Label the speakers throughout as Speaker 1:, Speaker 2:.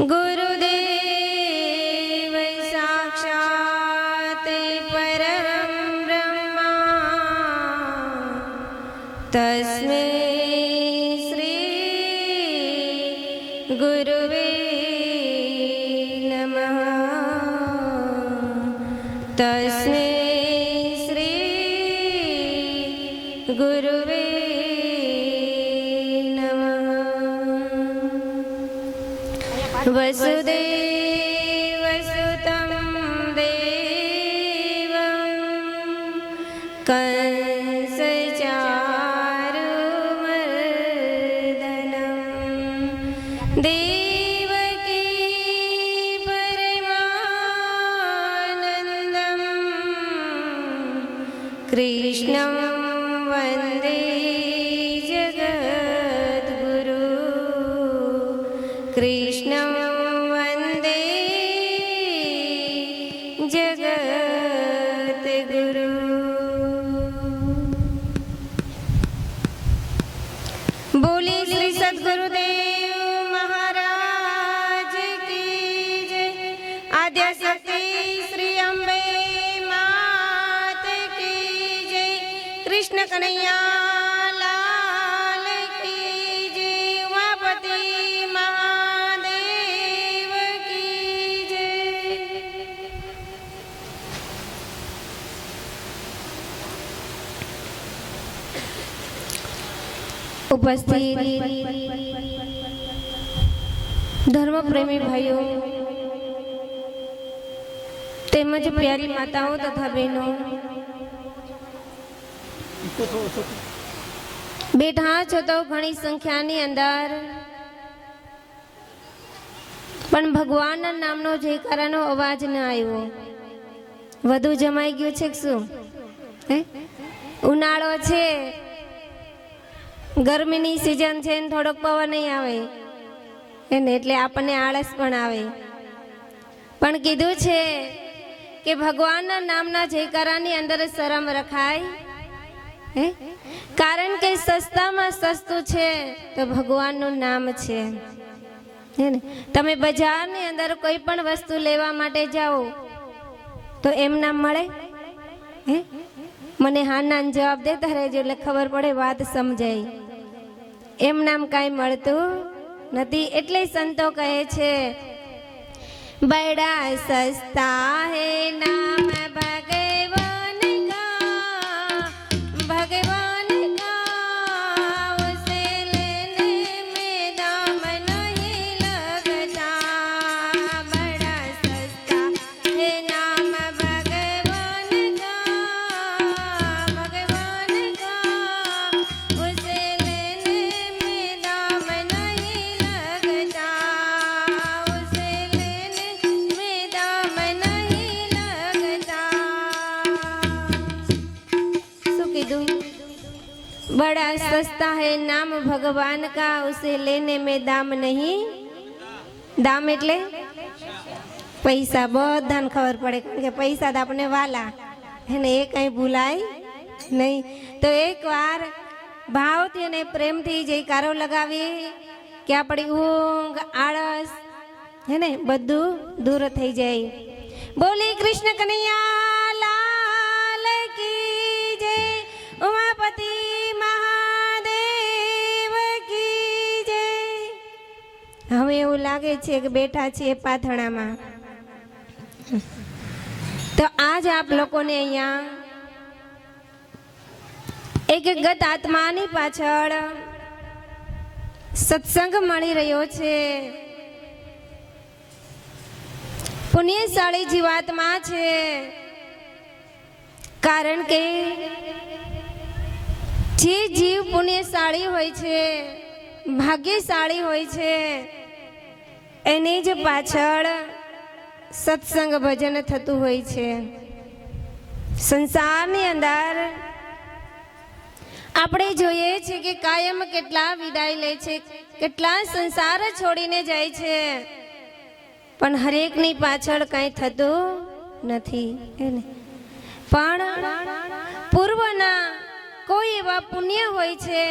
Speaker 1: गुरुदेव साक्षात् परं ब्रह्मा तस्मै श्री गुरुवे नमः। तस्मै श्री गुरुवे नमः। वसुदेवसुतं देवं कंसचारुमर्दनं देवकी परमानन्दं कृष्णं वन्दे जगद्गुरु। कृष्णं वन्दे जगद्गुरु। बोले श्री सद्गुरुदेव महाराज की जय। आद्य शक्ति श्री अम्बे मात की जय। कृष्ण कन्हैया लाल की जय। उमापति महादेव की जय। उपस्थित धर्म प्रेमी भाइयों તેમજ પ્યારી માતાઓ તથા બહેનો, બેઠા છો તો ઘણી સંખ્યાની અંદર, પણ ભગવાનના નામનો જયકારાનો અવાજ ન આવ્યો. વધુ જમાઈ ગયું છે કે શું? ઉનાળો છે, ગરમીની સિઝન છે ને થોડોક પવન નહીં આવે એને એટલે આપણને આળસ પણ આવે. પણ કીધું છે કે ભગવાનના નામના જયકારાની અંદર શરમ રખાય, કારણ કે સસ્તામાં સસ્તું છે તો ભગવાનનું નામ છે. તમે બજારની અંદર કોઈ પણ વસ્તુ લેવા માટે જાઓ તો એમ નામ મળે? મને હા ના જવાબ દેતા રહેજો એટલે ખબર પડે, વાત સમજાય. એમ નામ કાંઈ મળતું નથી. એટલે સંતો કહે છે बड़ा सस्ता है नाम भगवान का, भगवान का उसे लेने में दाम नहीं लगता। बड़ा सस्ता है नाम भगवान का, उसे लेने में दाम नहीं लगता। उसे बड़ा सस्ता है नाम भगवान का, उसे लेने में दाम नहीं. दाम એટલે પૈસા. બધાને ખબર પડે કે પૈસા તો આપણે વાલા એને એ કઈ ભૂલાય નહીં. તો એકવાર ભાવથી અને પ્રેમથી જયકારો લગાવીએ કે આપણી ઊંઘ આળસ હે ને બધું દૂર થઈ જાય. બોલી કૃષ્ણ કનૈયા લાલ કી જય. ઉમાપતિ મહાદેવ કી જય. હવે એવું લાગે છે કે બેઠા છીએ પાથણામાં. તો આજ આપ લોકોને અહીંયા એક ગત આત્માની પાછળ સત્સંગ મળી રહ્યો છે. પુણ્યશાળી જીવાત્મા છે, કારણ કે જે જીવ પુણ્યશાળી હોય છે, ભાગ્યશાળી હોય છે, એની જ પાછળ સત્સંગ ભજન થતું હોય છે. સંસારની અંદર આપણે જોઈએ છે કે કાયમ કેટલા વિદાય લે છે, કેટલા સંસાર છોડીને જાય છે, પણ હરેકની પાછળ કંઈ થતું નથી. પણ પૂર્વના કોઈ એવા પુણ્ય હોય છે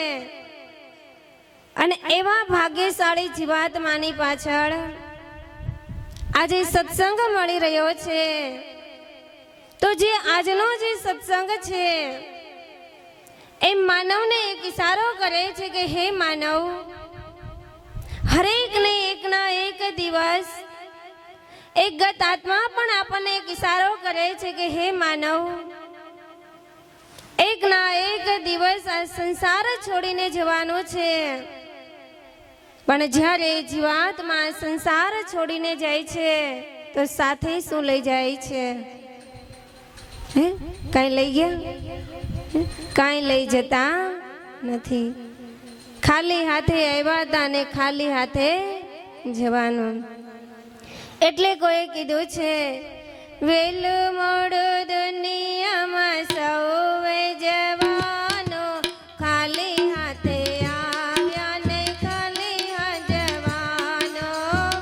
Speaker 1: અને એવા ભાગ્યશાળી જીવાત્માની પાછળ આજે સત્સંગ મળી રહ્યો છે, તો જે આજનો જે સત્સંગ છે એ માનવને એક ઇશારો કરે છે કે હે માનવ, હરેકને એકના એક દિવસ એક ગત આત્મા પણ આપણને એક ઇશારો કરે છે કે હે માનવ, એકના એક દિવસ આ સંસાર છોડીને જવાનો છે. પણ જ્યારે જીવાત્મા સંસાર છોડીને જાય છે તો સાથે શું લઈ જાય છે? કાંઈ લઈ ગયા? કાંઈ લઈ જતા નથી. ખાલી હાથે આવ્યા હતા ને ખાલી હાથે જવાનું. એટલે કોઈ કીધું છે, વેલું મોડું દુનિયામાં સૌએ જવાનો, ખાલી હાથે આવ્યા ને ખાલી હાથ જવાનો.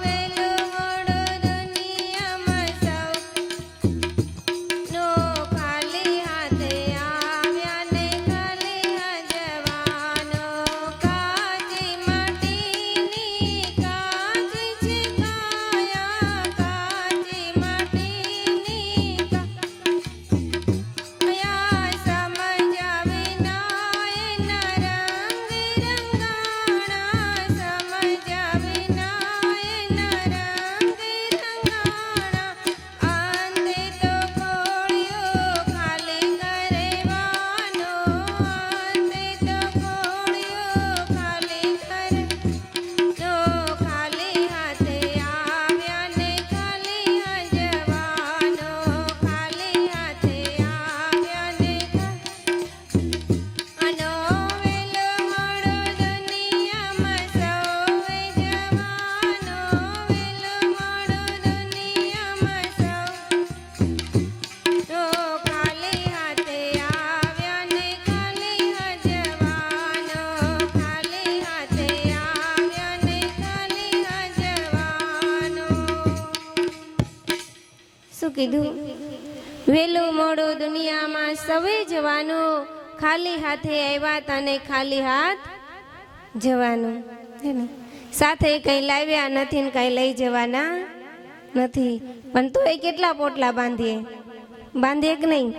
Speaker 1: વેલું મોડું દુનિયામાં સૌનો, ખાલી હાથે આવ્યા ને ખાલી હાથ જવાનો. કાચી માટીની કાચી છે કાયા, કાચી માટીની કાયા, સમજ્યા વિના એના રંગ રંગાણા, સમજ્યા વિના એના રંગ રંગાણા. અંતે તો કોળિયો ખાલી કરવાનો, અંતે તો કોળિયો ખાલી કરવાનો. ખાલી હાથે આવ્યા ને ખાલી હાથ જવાનો, ખાલી હાથે આવ્યા ને અનો. વેલો મોડો દુનિયામાં સૌએ જવાનો, વેલો મોડો દુનિયામાં સૌ, ખાલી હાથે આવ્યા ને ખાલી હાથ જવાનો, ખાલી હાથે આવ્યા ને ખાલી હાથ જવાનો. શું કીધું? વેલું મોડું દુનિયામાં સવે જવાનું, ખાલી હાથે આવ્યા હતા ને ખાલી હાથ જવાનું. હે ને? સાથે કઈ લાવ્યા નથી ને કઈ લઈ જવાના નથી. પણ તો એ કેટલા પોટલા બાંધીએ? બાંધીએ કે નહીં?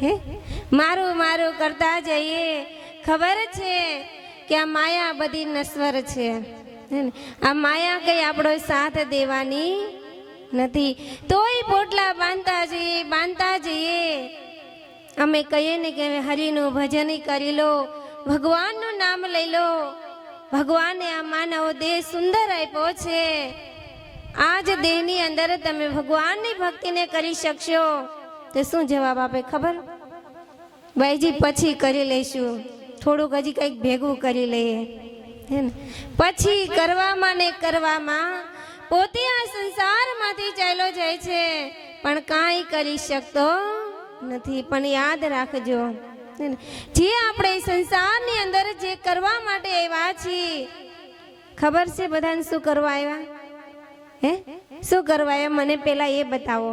Speaker 1: હે, મારું મારું કરતા જઈએ. ખબર છે કે આ માયા બધી નશ્વર છે. હે ને? આ માયા કઈ આપણો સાથ દેવાની નથી. તોય પોટલા બાંધતા જઈએ, બાંધતા જઈએ. અમે કહીએ ને કે હરિનું ભજન કરી લો, ભગવાનનું નામ લઈ લો. ભગવાને આ માનવ દેહ સુંદર આપ્યો છે. આ જ દેહની અંદર તમે ભગવાનની ભક્તિને કરી શકશો. તો શું જવાબ આપે ખબર? ભાઈજી પછી કરી લઈશું, થોડુંક હજી કંઈક ભેગું કરી લઈએ. હે ને? પછી કરવામાં ને કરવામાં પોતે આ સંસારમાંથી ચાલ્યો જાય છે, પણ કાંઈ કરી શકતો નથી. પણ યાદ રાખજો, જે આપણે સંસારની અંદર જે કરવા માટે આવ્યા છીએ, ખબર છે બધાને શું કરવા આવ્યા? હે, શું કરવા આવ્યા? મને પેલા એ બતાવો.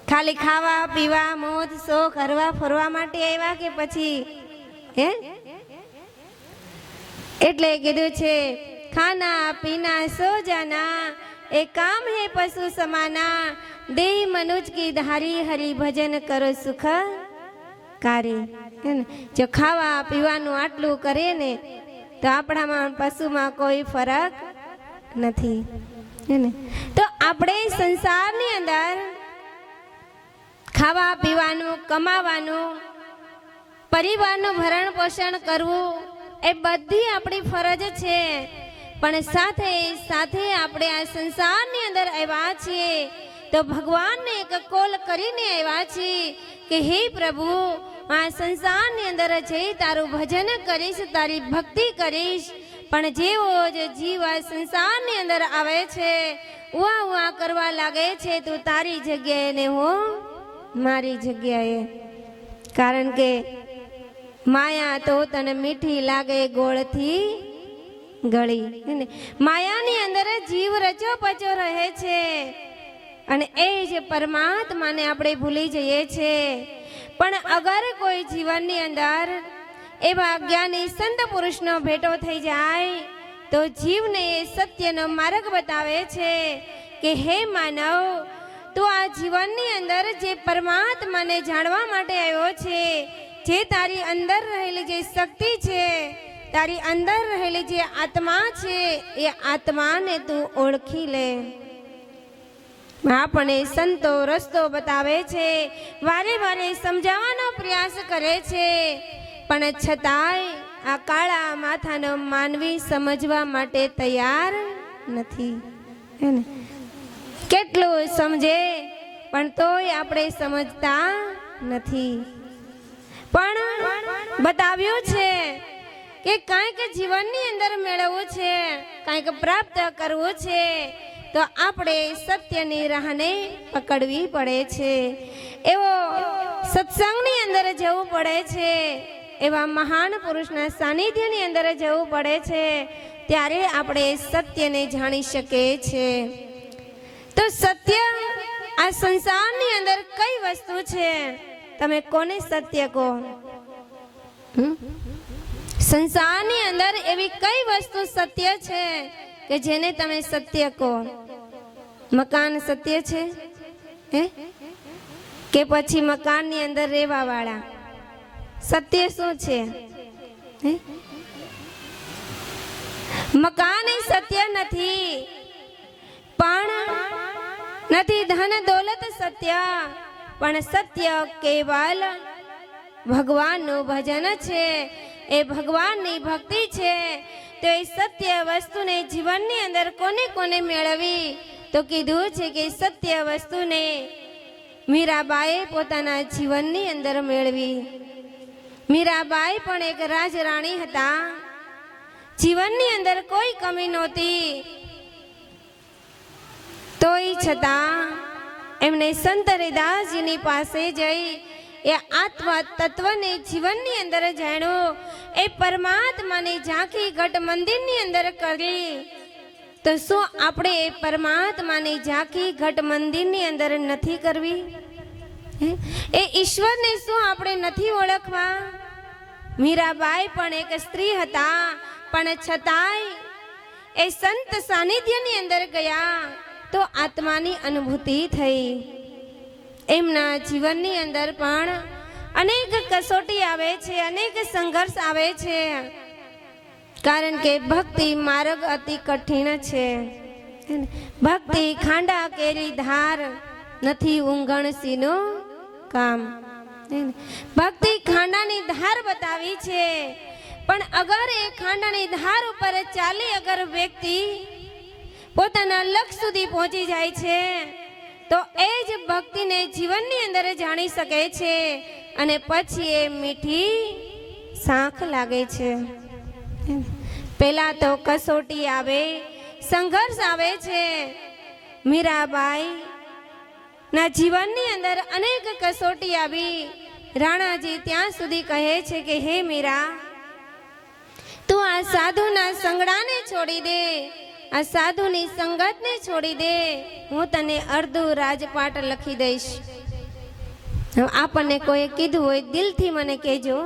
Speaker 1: ખાલી ખાવા પીવા મોજ શોખ હરવા ફરવા માટે આવ્યા કે પછી? હે, એટલે કીધું છે, ખાના પીના સો જાના, એ કામ હે પશુ સમાના. દેહ મનુજ કી ધારી, હરિ ભજન કરો સુખ કારી. જો ખાવા પીવાનું આટલું કરે ને તો આપણામાં પશુમાં કોઈ ફરક નથી. તો આપણે સંસારની અંદર ખાવા પીવાનું, કમાવાનું, પરિવારનું ભરણ પોષણ કરવું એ બધી આપણી ફરજ છે. પણ સાથે સાથે આપણે આ સંસારની અંદર આવ્યા છીએ તો ભગવાનને એક કોલ કરીને આવ્યા છીએ કે હે પ્રભુ, આ સંસારની અંદર જઈ તારું ભજન કરીશ, તારી ભક્તિ કરીશ. પણ જેવો જ જીવ આ સંસારની અંદર આવે છે, ઉવા ઉવા કરવા લાગે છે, તું તારી જગ્યાએ ને હું મારી જગ્યાએ. કારણ કે માયા તો તને મીઠી લાગે ગોળથી ગળી. માયાની અંદર જીવ રચો પચો રહે છે અને એ જ પરમાત્માને આપણે ભૂલી જઈએ છીએ. પણ અગર કોઈ જીવનની અંદર એવા જ્ઞાની સંત પુરુષનો ભેટો થઈ જાય તો જીવને એ સત્યનો માર્ગ બતાવે છે કે હે માનવ, તું આ જીવનની અંદર જે પરમાત્માને જાણવા માટે આવ્યો છે, જે તારી અંદર રહેલી જે શક્તિ છે, તારી અંદર રહેલી જે આત્મા છે, એ આત્માને તું ઓળખી લે. આપણને સંતો રસ્તો બતાવે છે, વારે વારે સમજાવવાનો પ્રયાસ કરે છે, પણ છતાંય આ કાળા માથાનો માનવી સમજવા માટે તૈયાર નથી. કેટલું સમજે પણ તોય આપણે સમજતા નથી. પણ બતાવ્યું છે કે કાંઈક જીવનની અંદર મેળવવું છે, કાંઈક પ્રાપ્ત કરવું છે, તો આપણે સત્યની રાહને પકડવી પડે છે. એવો સત્સંગની અંદર જવું પડે છે, એવા મહાન પુરુષના સાનિધ્યની અંદર જવું પડે છે, ત્યારે આપણે સત્યને જાણી શકીએ છીએ. તો સત્ય આ સંસારની અંદર કઈ વસ્તુ છે? તમે કોને સત્ય કહો? સંસારની અંદર એવી કઈ વસ્તુ સત્ય છે કે જેને તમે સત્ય કહો? મકાન સત્ય છે હે? કે પછી મકાનની અંદર રહેવા વાળા? સત્ય શું છે? મકાન એ સત્ય નથી, પણ નથી ધન દોલત સત્ય, પણ સત્ય કેવલ ભગવાનનું ભજન છે, એ ભગવાનની ભક્તિ છે. તો એ સત્ય વસ્તુને જીવનની અંદર કોને કોને મેળવી? તો કીધું છે કે સત્ય વસ્તુને મીરાબાઈએ પોતાના જીવનની અંદર મેળવી. મીરાબાઈ પણ એક રાજરાણી હતા. જીવનની અંદર કોઈ કમી નહોતી, તોય છતાં એમણે સંત હરિદાસજીની પાસે જઈ એ આત્મ તત્વને જીવનની અંદર જાણ્યું, એ પરમાત્માની ઝાંખી ઘટ મંદિરની અંદર કરી. તો શું આપણે એ પરમાત્માની ઝાંખી ઘટ મંદિરની અંદર નથી કરવી? એ ઈશ્વરને શું આપણે નથી ઓળખવા? મીરાબાઈ પણ એક સ્ત્રી હતા, પણ છતાંય એ સંત સાનિધ્યની અંદર ગયા તો આત્માની અનુભૂતિ થઈ. એમના જીવનની અંદર પણ અનેક કસોટી આવે છે, અનેક સંઘર્ષ આવે છે, કારણ કે ભક્તિ માર્ગ અતિ કઠિન છે. ભક્તિ ખાંડા કેરી ધાર, નથી ઊંઘણસીનું કામ. ભક્તિ ખાંડાની ધાર બતાવી છે, પણ અગર એ ખાંડાની ધાર ઉપર ચાલી અગર વ્યક્તિ પોતાના લક્ષ્ય સુધી પહોંચી જાય છે, તો એ જ ભક્તિને જીવનની અંદર જાણી શકે છે, અને પછી એ મીઠી શાંખ લાગે છે. પહેલા તો કસોટી આવે, સંઘર્ષ આવે છે. મીરાબાઈ ના જીવનની અંદર અનેક કસોટી આવી. રાણાજી ત્યાં સુધી કહે છે કે હે મીરા, તું આ સાધુના સંગડાને છોડી દે, આ સાધુની સંગતને છોડી દે, હું તને અડધું રાજપાટ લખી દઈશ. આપણને કોઈ કીધું હોય, દિલથી મને કહેજો.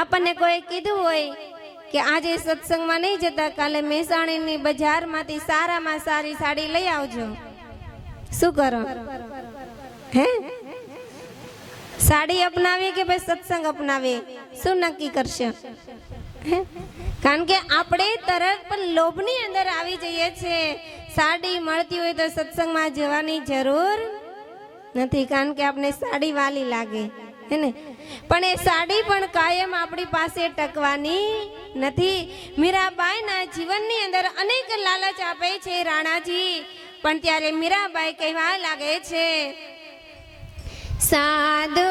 Speaker 1: આપણને કોઈ કીધું હોય કે આજે સત્સંગમાં નહીં જતા, કાલે મહેસાણીની બજારમાંથી સારામાં સારી સાડી લઈ આવજો, શું કરો? હે, સાડી અપનાવી કે ભાઈ સત્સંગ અપનાવી? શું નક્કી કરશે? કારણ કે આપણે તરત પણ લોભની અંદર આવી જઈએ છીએ. સાડી મળતી હોય તો સત્સંગમાં જવાની જરૂર નથી, કારણ કે આપણે સાડી વાલી લાગે હે ને. પણ એ સાડી પણ કાયમ આપણી પાસે ટકવાની નથી. મીરાબાઈના જીવનની અંદર અનેક લાલચ આપે છે રાણાજી, પણ ત્યારે મીરાબાઈ કહેવા લાગે છે, સાધુ